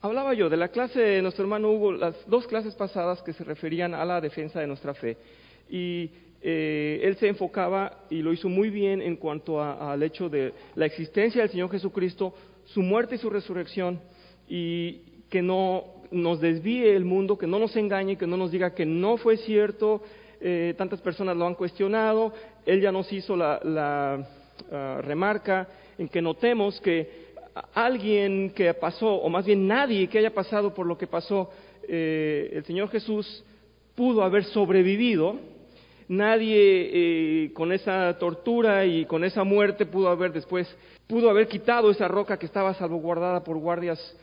Hablaba yo de la clase de nuestro hermano Hugo, las 2 clases pasadas que se referían a la defensa de nuestra fe. Y él se enfocaba, y lo hizo muy bien, en cuanto al hecho de la existencia del Señor Jesucristo, su muerte y su resurrección, y que no nos desvíe el mundo, que no nos engañe, que no nos diga que no fue cierto. Tantas personas lo han cuestionado. Él ya nos hizo la remarca en que notemos que alguien que pasó, o más bien nadie que haya pasado por lo que pasó, el Señor Jesús pudo haber sobrevivido. Nadie con esa tortura y con esa muerte pudo haber quitado esa roca que estaba salvaguardada por guardias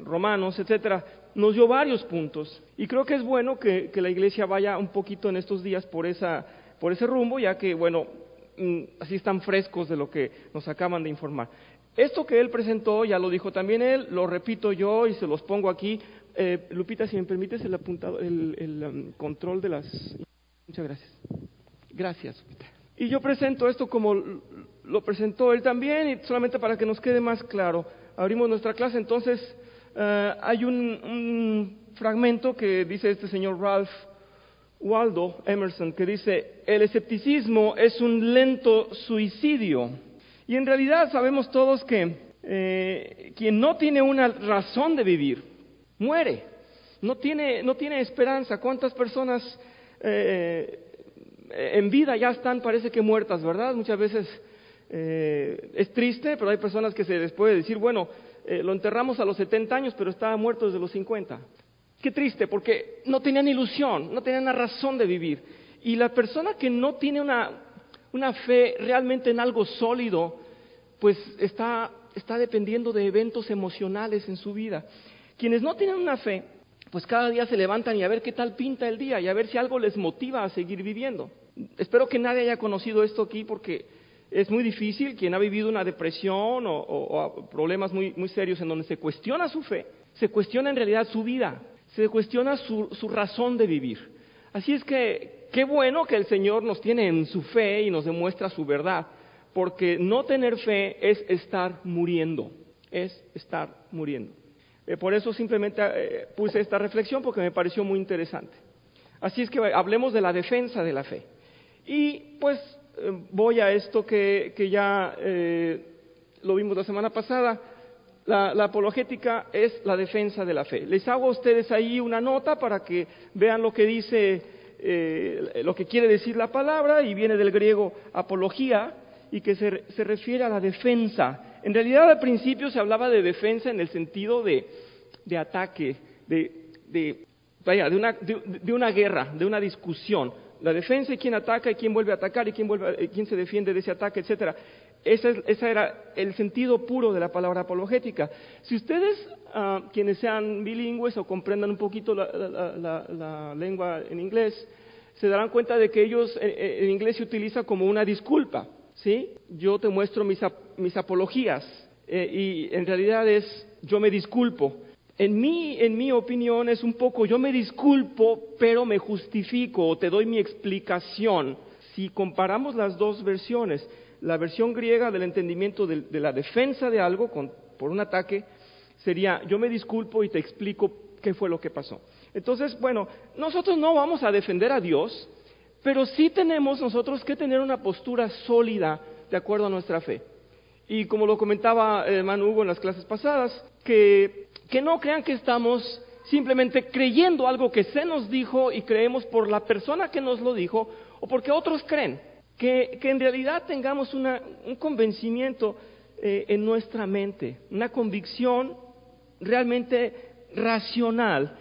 romanos, etcétera. Nos dio varios puntos, y creo que es bueno que la iglesia vaya un poquito en estos días por ese rumbo, ya que, bueno, así están frescos de lo que nos acaban de informar. Esto que él presentó, ya lo dijo también él, lo repito yo y se los pongo aquí. Lupita, si me permites el apuntado, el control de las... Muchas gracias. Gracias, Lupita. Y yo presento esto como lo presentó él también, y solamente para que nos quede más claro. Abrimos nuestra clase, entonces hay un fragmento que dice este señor Ralph Waldo Emerson, que dice: el escepticismo es un lento suicidio. Y en realidad sabemos todos que quien no tiene una razón de vivir, muere. No tiene esperanza. ¿Cuántas personas en vida ya están, parece que muertas, verdad? Muchas veces es triste, pero hay personas que se les puede decir, bueno, lo enterramos a los 70 años, pero estaba muerto desde los 50. Qué triste, porque no tenían ilusión, no tenían una razón de vivir. Y la persona que no tiene una fe realmente en algo sólido, pues está dependiendo de eventos emocionales en su vida. Quienes no tienen una fe, pues cada día se levantan y a ver qué tal pinta el día, y a ver si algo les motiva a seguir viviendo. Espero que nadie haya conocido esto aquí, porque es muy difícil. Quien ha vivido una depresión o problemas muy, muy serios en donde se cuestiona su fe, se cuestiona en realidad su vida, se cuestiona su razón de vivir. Así es que qué bueno que el Señor nos tiene en su fe y nos demuestra su verdad, porque no tener fe es estar muriendo, Por eso simplemente puse esta reflexión, porque me pareció muy interesante. Así es que hablemos de la defensa de la fe. Y pues voy a esto que ya lo vimos la semana pasada. La apologética es la defensa de la fe. Les hago a ustedes ahí una nota para que vean lo que dice, lo que quiere decir la palabra, y viene del griego apología, y que se refiere a la defensa. En realidad, al principio se hablaba de defensa en el sentido de ataque, de una guerra, de una discusión. La defensa y quién ataca y quién vuelve a atacar y quién se defiende de ese ataque, etcétera. Ese era el sentido puro de la palabra apologética. Si ustedes, quienes sean bilingües o comprendan un poquito la lengua en inglés, se darán cuenta de que ellos en inglés se utiliza como una disculpa, ¿sí? Yo te muestro mis apologías, y en realidad es yo me disculpo. En mi opinión es un poco yo me disculpo, pero me justifico, o te doy mi explicación. Si comparamos las dos versiones, la versión griega del entendimiento de la defensa de algo por un ataque, sería yo me disculpo y te explico qué fue lo que pasó. Entonces, bueno, nosotros no vamos a defender a Dios, pero sí tenemos nosotros que tener una postura sólida de acuerdo a nuestra fe. Y como lo comentaba el hermano Hugo en las clases pasadas, que no crean que estamos simplemente creyendo algo que se nos dijo y creemos por la persona que nos lo dijo o porque otros creen. Que en realidad tengamos un convencimiento en nuestra mente, una convicción realmente racional.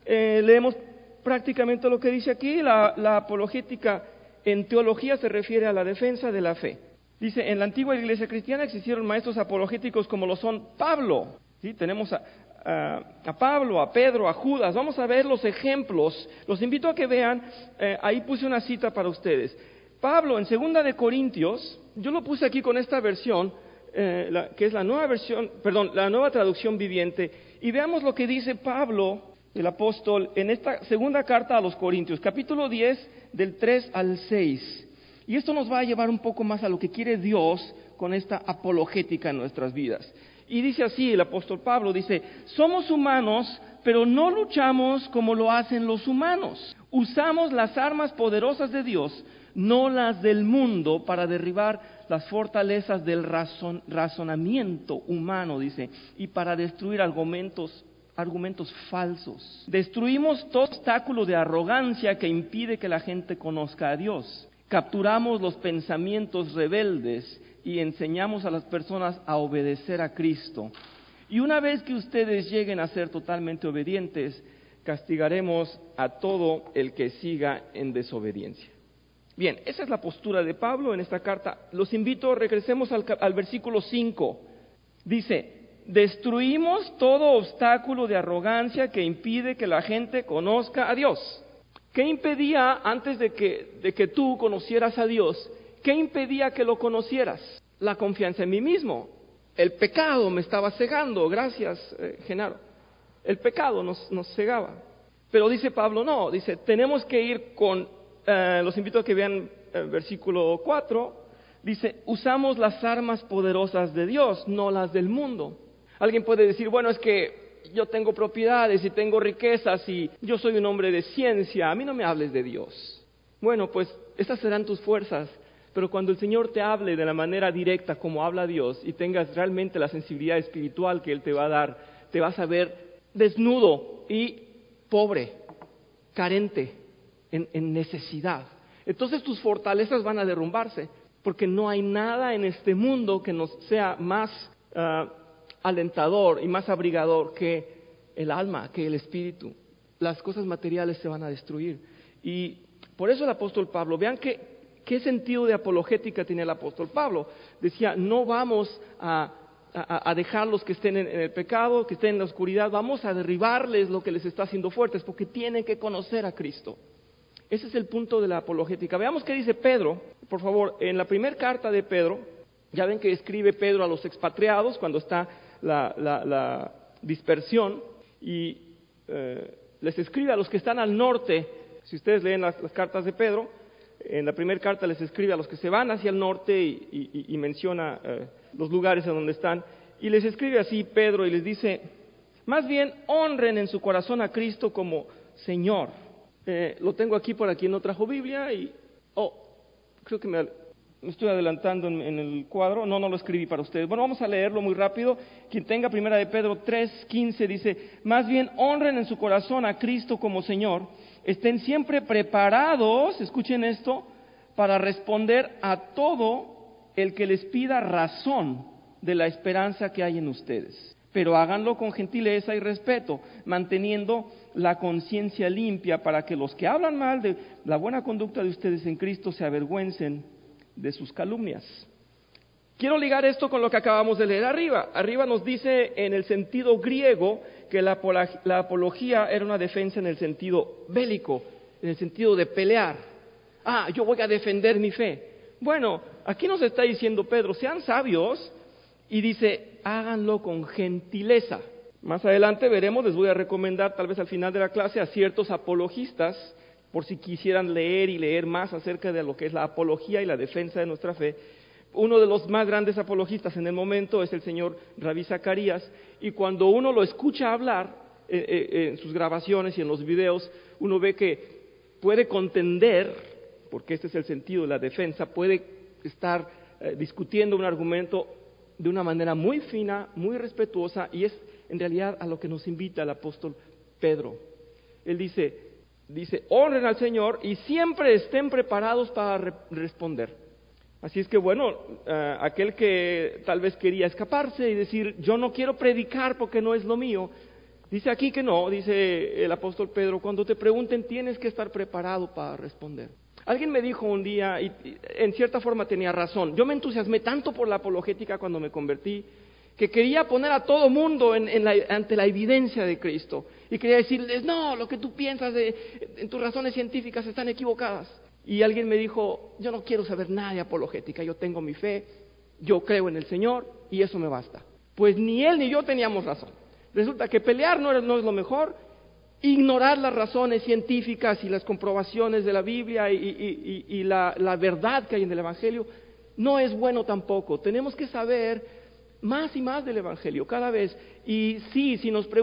Leemos prácticamente lo que dice aquí. La apologética en teología se refiere a la defensa de la fe. Dice, en la antigua iglesia cristiana existieron maestros apologéticos como lo son Pablo. ¿Sí? Tenemos a Pablo, a Pedro, a Judas. Vamos a ver los ejemplos. Los invito a que vean, ahí puse una cita para ustedes. Pablo, en 2 de Corintios, yo lo puse aquí con esta versión, que es la nueva traducción viviente, y veamos lo que dice Pablo, el apóstol, en esta segunda carta a los Corintios, capítulo 10, del 3 al 6. Y esto nos va a llevar un poco más a lo que quiere Dios con esta apologética en nuestras vidas. Y dice así el apóstol Pablo, dice, somos humanos, pero no luchamos como lo hacen los humanos. Usamos las armas poderosas de Dios, no las del mundo, para derribar las fortalezas del razonamiento humano, dice, y para destruir argumentos falsos. Destruimos todo obstáculo de arrogancia que impide que la gente conozca a Dios. Capturamos los pensamientos rebeldes y enseñamos a las personas a obedecer a Cristo. Y una vez que ustedes lleguen a ser totalmente obedientes, castigaremos a todo el que siga en desobediencia. Bien, esa es la postura de Pablo en esta carta. Los invito, regresemos al versículo 5. Dice, destruimos todo obstáculo de arrogancia que impide que la gente conozca a Dios. ¿Qué impedía antes de que tú conocieras a Dios? ¿Qué impedía que lo conocieras? La confianza en mí mismo. El pecado me estaba cegando. Gracias, Genaro. El pecado nos cegaba. Pero dice Pablo, no, dice, tenemos que ir con, los invito a que vean el versículo 4, dice, usamos las armas poderosas de Dios, no las del mundo. Alguien puede decir, bueno, es que yo tengo propiedades y tengo riquezas y yo soy un hombre de ciencia, a mí no me hables de Dios. Bueno, pues esas serán tus fuerzas, pero cuando el Señor te hable de la manera directa como habla Dios y tengas realmente la sensibilidad espiritual que Él te va a dar, te vas a ver desnudo y pobre, carente, en necesidad. Entonces tus fortalezas van a derrumbarse, porque no hay nada en este mundo que nos sea más alentador y más abrigador que el alma, que el espíritu. Las cosas materiales se van a destruir. Y por eso el apóstol Pablo, vean qué sentido de apologética tiene el apóstol Pablo. Decía, no vamos a dejarlos que estén en el pecado, que estén en la oscuridad, vamos a derribarles lo que les está haciendo fuertes, porque tienen que conocer a Cristo. Ese es el punto de la apologética. Veamos qué dice Pedro, por favor, en la primera carta de Pedro. Ya ven que escribe Pedro a los expatriados cuando está la dispersión, y les escribe a los que están al norte. Si ustedes leen las cartas de Pedro, en la primera carta les escribe a los que se van hacia el norte y menciona los lugares en donde están, y les escribe así Pedro y les dice, más bien honren en su corazón a Cristo como Señor. Lo tengo aquí, por aquí no trajo Biblia y creo que me estoy adelantando en el cuadro. No lo escribí para ustedes. Bueno, vamos a leerlo muy rápido. Quien tenga primera de Pedro 3:15 dice, más bien honren en su corazón a Cristo como Señor, estén siempre preparados, escuchen esto, para responder a todo el que les pida razón de la esperanza que hay en ustedes. Pero háganlo con gentileza y respeto, manteniendo la conciencia limpia, para que los que hablan mal de la buena conducta de ustedes en Cristo se avergüencen de sus calumnias. Quiero ligar esto con lo que acabamos de leer arriba. Arriba nos dice en el sentido griego que la apología era una defensa en el sentido bélico, en el sentido de pelear. Yo voy a defender mi fe. Bueno, aquí nos está diciendo Pedro, sean sabios, y dice, háganlo con gentileza. Más adelante veremos, les voy a recomendar tal vez al final de la clase a ciertos apologistas, por si quisieran leer y leer más acerca de lo que es la apología y la defensa de nuestra fe. Uno de los más grandes apologistas en el momento es el señor Rabí Zacarías, y cuando uno lo escucha hablar en sus grabaciones y en los videos, uno ve que puede contender, porque este es el sentido de la defensa, puede estar discutiendo un argumento de una manera muy fina, muy respetuosa, y es en realidad a lo que nos invita el apóstol Pedro. Él dice, honren al Señor y siempre estén preparados para responder. Así es que bueno, aquel que tal vez quería escaparse y decir, yo no quiero predicar porque no es lo mío, dice aquí que no, dice el apóstol Pedro, cuando te pregunten tienes que estar preparado para responder. Alguien me dijo un día, y en cierta forma tenía razón, yo me entusiasmé tanto por la apologética cuando me convertí, que quería poner a todo mundo ante la evidencia de Cristo, y quería decirles, no, lo que tú piensas en tus razones científicas están equivocadas. Y alguien me dijo, yo no quiero saber nada de apologética, yo tengo mi fe, yo creo en el Señor, y eso me basta. Pues ni él ni yo teníamos razón. Resulta que pelear no es lo mejor. Ignorar las razones científicas y las comprobaciones de la Biblia y la verdad que hay en el Evangelio no es bueno tampoco. Tenemos que saber más y más del Evangelio, cada vez. Y sí, si nos preguntan,